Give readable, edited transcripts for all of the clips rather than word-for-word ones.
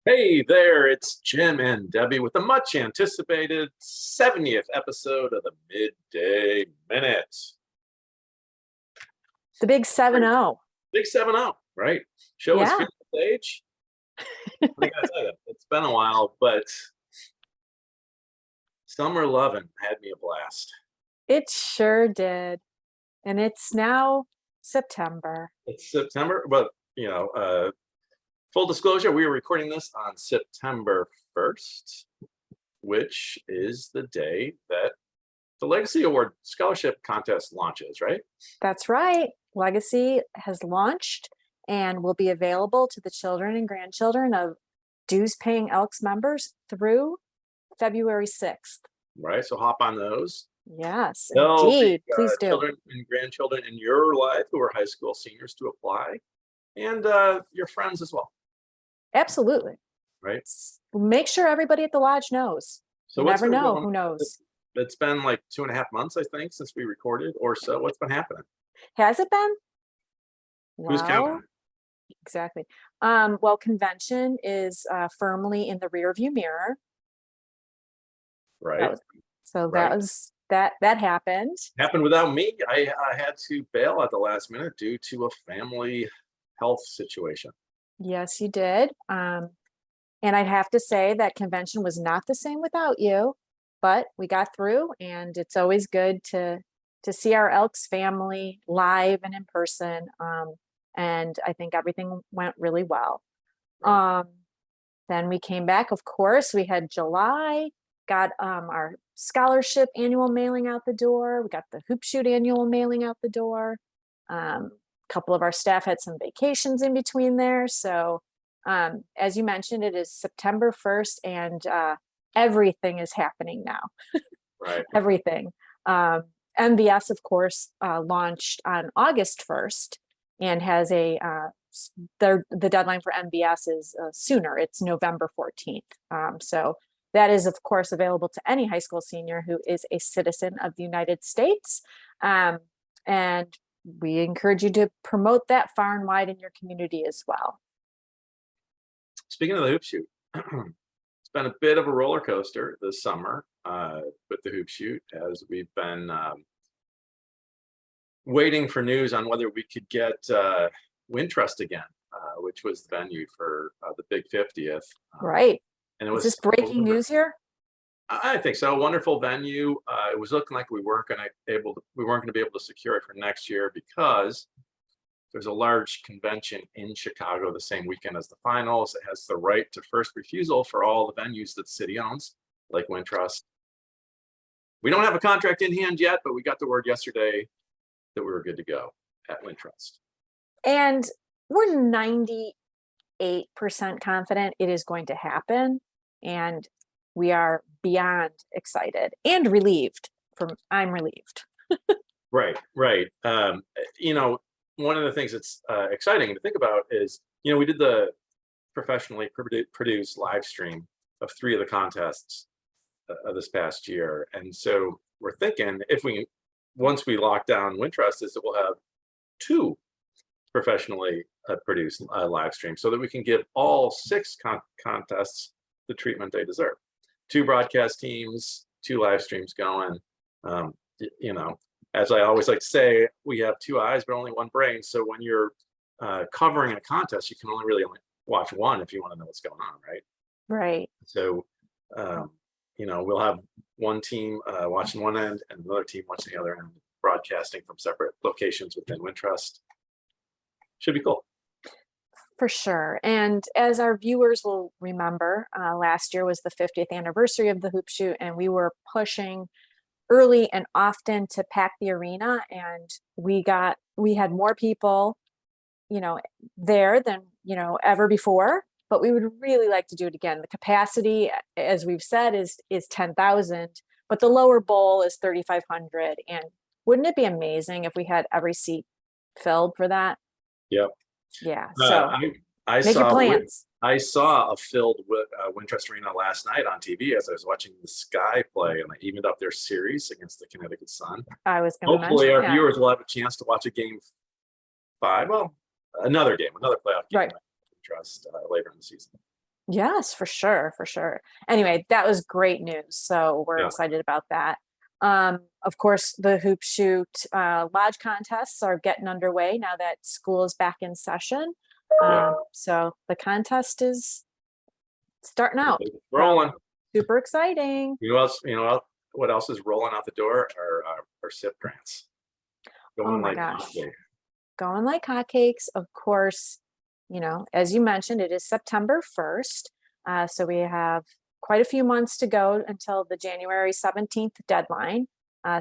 Hey there, it's Jim and Debbie with the much anticipated 70th episode of the Midday Minute. The big 7-0. Big 7-0, right? Show is Yeah, feeling the stage. I gotta tell you, it's been a while, but summer loving had me a blast. it sure did. And it's now September. It's September, but full disclosure, we are recording this on September 1st, which is the day that the Legacy Award Scholarship Contest launches, right? That's right. Legacy has launched and will be available to the children and grandchildren of dues paying Elks members through February 6th. Right, so hop on those. Yes, Tell the indeed. Please do. children and grandchildren in your life who are high school seniors to apply, and your friends as well, Absolutely. right? Make sure everybody at the lodge knows. So You what's never been know. going? Who knows? It's been like 2.5 months, I think, since we recorded, or so. What's been happening? Has it been? Who's counting? Well, exactly. Well, convention is firmly in the rearview mirror. Right, So right. that happened. Happened without me. I had to bail at the last minute due to a family health situation. Yes, you did. And I'd have to say that convention was not the same without you, but we got through, and it's always good to see our Elks family live and in person. And I think everything went really well. Right. Then we came back, of course, we had July, got our scholarship annual mailing out the door. We got the hoop shoot annual mailing out the door. A couple of our staff had some vacations in between there. So as you mentioned, it is September 1st, and everything is happening now. Right. Everything. MVS, of course, launched on August 1st and has the deadline for MVS is sooner. It's November 14th. So that is, of course, available to any high school senior who is a citizen of the United States. And we encourage you to promote that far and wide in your community as well. Speaking of the hoop shoot, it's been a bit of a roller coaster this summer with the hoop shoot, as we've been waiting for news on whether we could get Wintrust again, which was the venue for the Big 50th. Right. And it Is was this breaking news here? I think so. A wonderful venue. It was looking like we weren't going to be able to secure it for next year because there's a large convention in Chicago the same weekend as the finals. It has the right to first refusal for all the venues that the city owns, like Wintrust. We don't have a contract in hand yet, but we got the word yesterday that we were good to go at Wintrust. And we're 98% confident it is going to happen. And we are beyond excited and relieved. I'm relieved. Right. One of the things that's exciting to think about is, we did the professionally produced live stream of 3 of the contests this past year. And so we're thinking once we lock down Wintrust, is that we'll have 2 professionally produced live streams so that we can give all 6 contests the treatment they deserve. 2 broadcast teams, 2 live streams going. As I always like to say, we have 2 eyes but only 1 brain. So when you're covering a contest, you can only watch one if you want to know what's going on, right? Right. So we'll have one team watching one end and another team watching the other end, broadcasting from separate locations within Wintrust. Should be cool. For sure. And as our viewers will remember, last year was the 50th anniversary of the hoop shoot, and we were pushing early and often to pack the arena, and we had more people there than ever before, but we would really like to do it again. The capacity, as we've said, is 10,000, but the lower bowl is 3,500. And wouldn't it be amazing if we had every seat filled for that? Yep. Yeah. So I make your plans. I saw a filled Wintrust Arena last night on TV as I was watching the Sky play, and they evened up their series against the Connecticut Sun. I was going to mention. Hopefully, our viewers will have a chance to watch a game 5. Well, another playoff game, right? Wintrust later in the season. Yes, for sure, for sure. Anyway, that was great news. So we're Yeah, excited about that. Of course, the hoop shoot lodge contests are getting underway now that school is back in session. yeah. So the contest is starting out. So Rolling. super exciting. You know what else? What else is rolling out the door? Our SIP grants Oh going my like gosh. hotcakes. Going like hotcakes. Of course, as you mentioned, it is September 1st. So we have quite a few months to go until the January 17th deadline.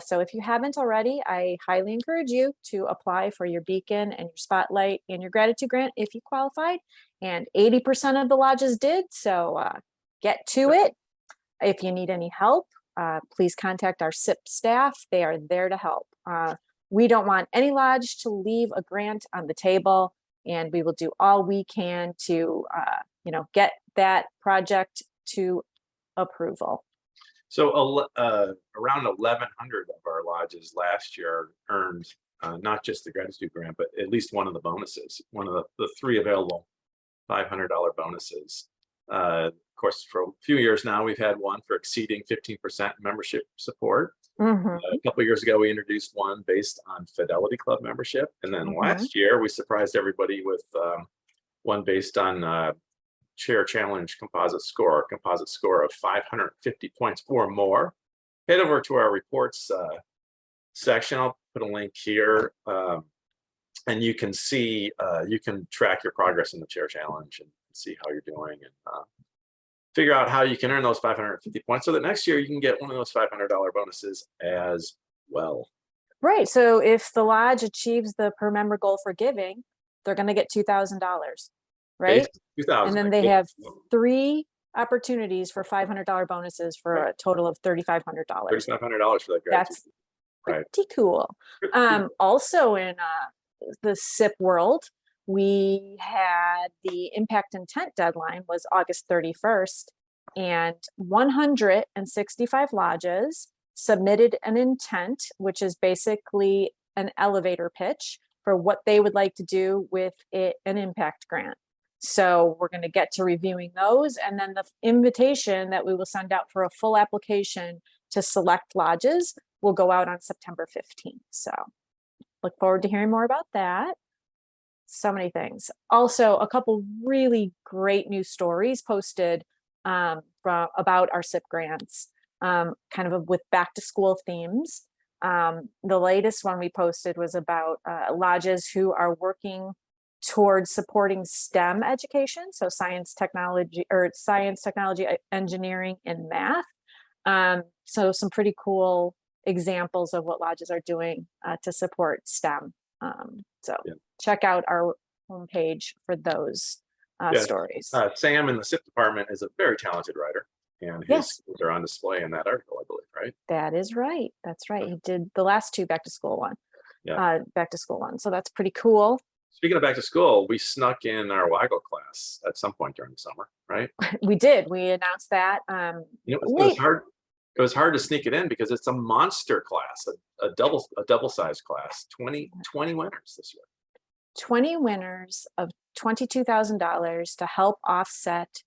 So if you haven't already, I highly encourage you to apply for your beacon and your spotlight and your gratitude grant if you qualified. And 80% of the lodges did. So get to it. If you need any help, please contact our SIP staff. They are there to help. We don't want any lodge to leave a grant on the table, and we will do all we can to, get that project to approval. So around 1,100 of our lodges last year earned not just the gratitude grant, but at least one of the bonuses, one of the three available $500 bonuses. Of course, for a few years now, we've had one for exceeding 15% membership support. Mm-hmm. A couple of years ago, we introduced one based on Fidelity Club membership. And then Mm-hmm. last year, we surprised everybody with one based on Chair Challenge composite score of 550 points or more. Head over to our reports section. I'll put a link here. And you can see, you can track your progress in the Chair Challenge and see how you're doing and figure out how you can earn those 550 points so that next year you can get one of those $500 bonuses as well. Right. So if the lodge achieves the per member goal for giving, they're going to get $2,000, right? Base 2000. And then they have 3 opportunities for $500 bonuses for Right. a total of $3,500. $3,500 for that gratitude. That's Right. pretty cool. Also in the SIP world, we had the impact intent deadline was August 31st, and 165 lodges submitted an intent, which is basically an elevator pitch for what they would like to do with an impact grant. So we're going to get to reviewing those, and then the invitation that we will send out for a full application to select lodges will go out on September 15th. So look forward to hearing more about that. So many things. Also, a couple really great news stories posted about our SIP grants, kind of with back to school themes. The latest one we posted was about lodges who are working towards supporting STEM education, so science, technology, engineering, and math. So some pretty cool examples of what lodges are doing to support STEM. So check out our homepage for those stories. Sam in the SIP department is a very talented writer, and his skills are on display in that article, I believe, right? That is right. That's right. He did the last 2 back to school one. So that's pretty cool. Speaking of back to school, we snuck in our WAGO class at some point during the summer, right? We did. We announced that. It was hard. It was hard to sneak it in because it's a monster class, a double sized class. 20 winners this year. 20 winners of $22,000 to help offset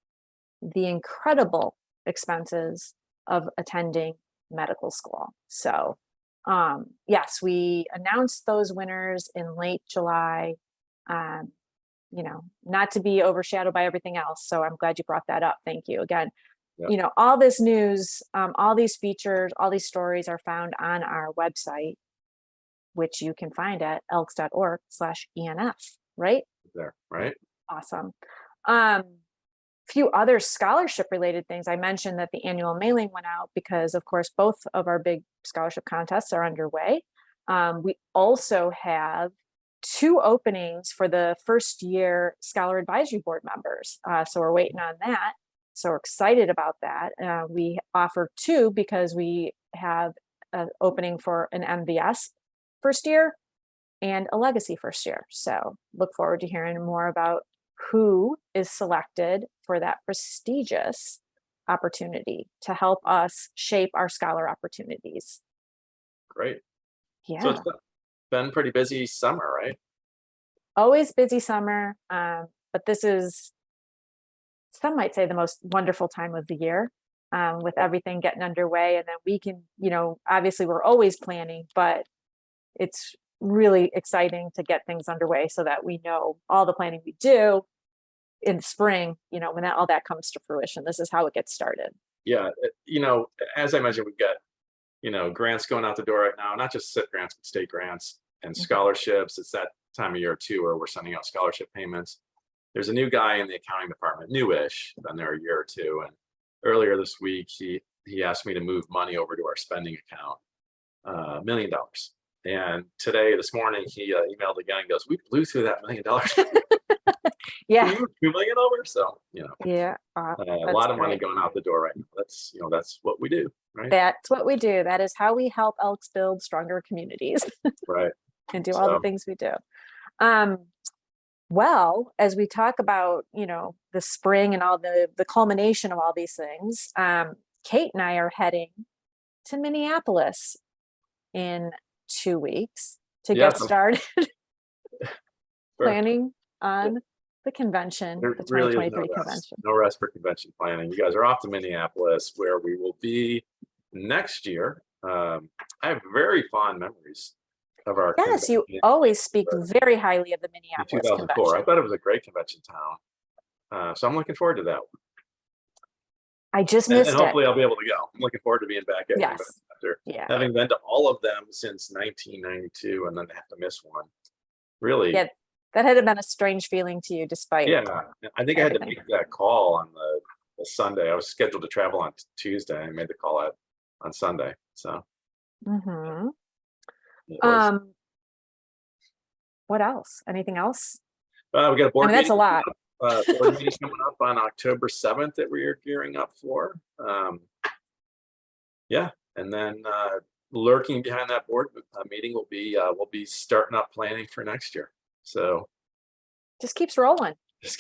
the incredible expenses of attending medical school. So yes, we announced those winners in late July, not to be overshadowed by everything else. So I'm glad you brought that up. Thank you again. All this news, all these features, all these stories are found on our website, which you can find at elks.org/ENF, right? There, right? Awesome. Few other scholarship related things. I mentioned that the annual mailing went out because, of course, both of our big scholarship contests are underway. We also have 2 openings for the first year Scholar Advisory Board members. So we're waiting on that. So we're excited about that. We offer 2 because we have an opening for an MVS first year and a legacy first year. So look forward to hearing more about who is selected for that prestigious opportunity to help us shape our scholar opportunities. Great. Yeah. So it's been pretty busy summer, right? Always busy summer. But this is some might say the most wonderful time of the year, with everything getting underway. And then we can, obviously we're always planning, but it's really exciting to get things underway so that we know all the planning we do in the spring, when all that comes to fruition. This is how it gets started. Yeah, as I mentioned, we've got, grants going out the door right now, not just SIP grants, but state grants and scholarships. It's that time of year too, where we're sending out scholarship payments. There's a new guy in the accounting department, newish, been there a year or two. And earlier this week, he asked me to move money over to our spending account, $1 million. And this morning, he emailed again and goes, "We blew through that $1 million." Yeah. Can you move $2 million over? So, Yeah. a lot of money going out the door right now. That's what we do, right? That's what we do. That is how we help Elks build stronger communities. Right. And do all the things we do. Well, as we talk about, the spring and all the culmination of all these things, Kate and I are heading to Minneapolis in 2 weeks to get started planning on the convention, the 2023 convention. No rest for convention planning. You guys are off to Minneapolis, where we will be next year. I have very fond memories of our Yes, you always speak very highly of the Minneapolis 2004. convention. I thought it was a great convention town. So I'm looking forward to that one. I just missed and hopefully I'll be able to go. I'm looking forward to being back at after having been to all of them since 1992 and then have to miss one. Really? Yeah, that had been a strange feeling to you despite. Yeah, I think I had to make that call on the Sunday. I was scheduled to travel on Tuesday. I made the call out on Sunday. So. What else? Anything else? We got a board meeting. That's a lot. Board meeting coming up on October 7th that we are gearing up for. And then lurking behind that board meeting will be we'll be starting up planning for next year. So just keeps rolling.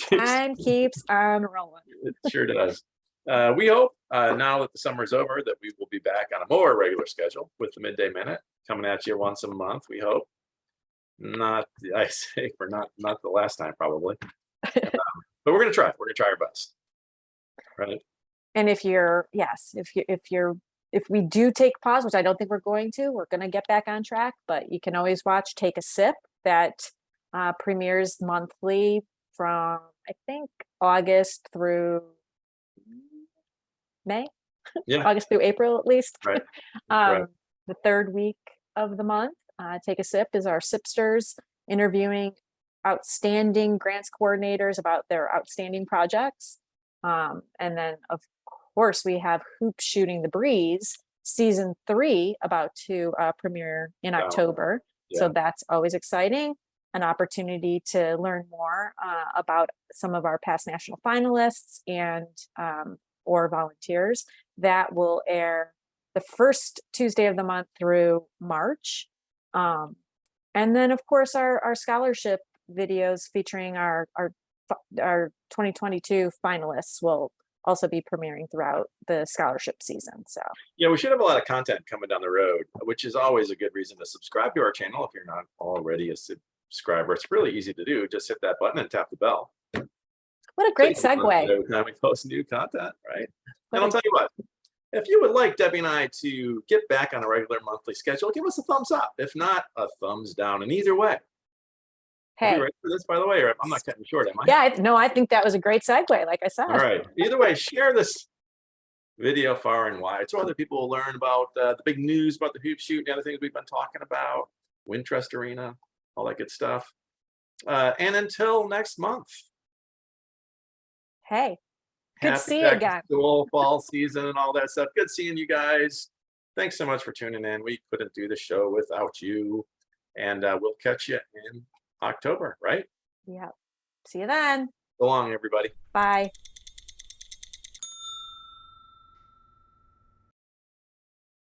Time keeps on rolling. It sure does. We hope now that the summer's over that we will be back on a more regular schedule with the Midday Minute coming at you once a month. We hope. Not the last time probably, but we're gonna try. We're gonna try our best, right? And if we do take pause, which I don't think we're going to, we're gonna get back on track. But you can always watch Take a Sip that premieres monthly from I think August through May. Yeah, August through April at least. Right. The third week of the month. Take a Sip is our Sipsters interviewing outstanding grants coordinators about their outstanding projects. And then, of course, we have Hoop Shooting the Breeze season 3 about to premiere in October. Yeah. So that's always exciting. An opportunity to learn more about some of our past national finalists and or volunteers. That will air the first Tuesday of the month through March. And then, of course, our scholarship videos featuring our 2022 finalists will also be premiering throughout the scholarship season. So yeah, we should have a lot of content coming down the road, which is always a good reason to subscribe to our channel if you're not already a subscriber. It's really easy to do. Just hit that button and tap the bell. What a great segue. Every time we post new content, right? And I'll tell you what. If you would like Debbie and I to get back on a regular monthly schedule, give us a thumbs up. If not, a thumbs down. And either way. Hey. Are you ready for this, by the way? Or I'm not cutting short, am I? Yeah, I think that was a great segue, like I said. All right. Either way, share this video far and wide so other people will learn about the big news about the hoop shoot and the other things we've been talking about, Wintrust Arena, all that good stuff. And until next month. Hey. Good to see you again. School, fall season, and all that stuff. Good seeing you guys. Thanks so much for tuning in. We couldn't do the show without you. And we'll catch you in October, right? Yeah. See you then. So long, everybody. Bye.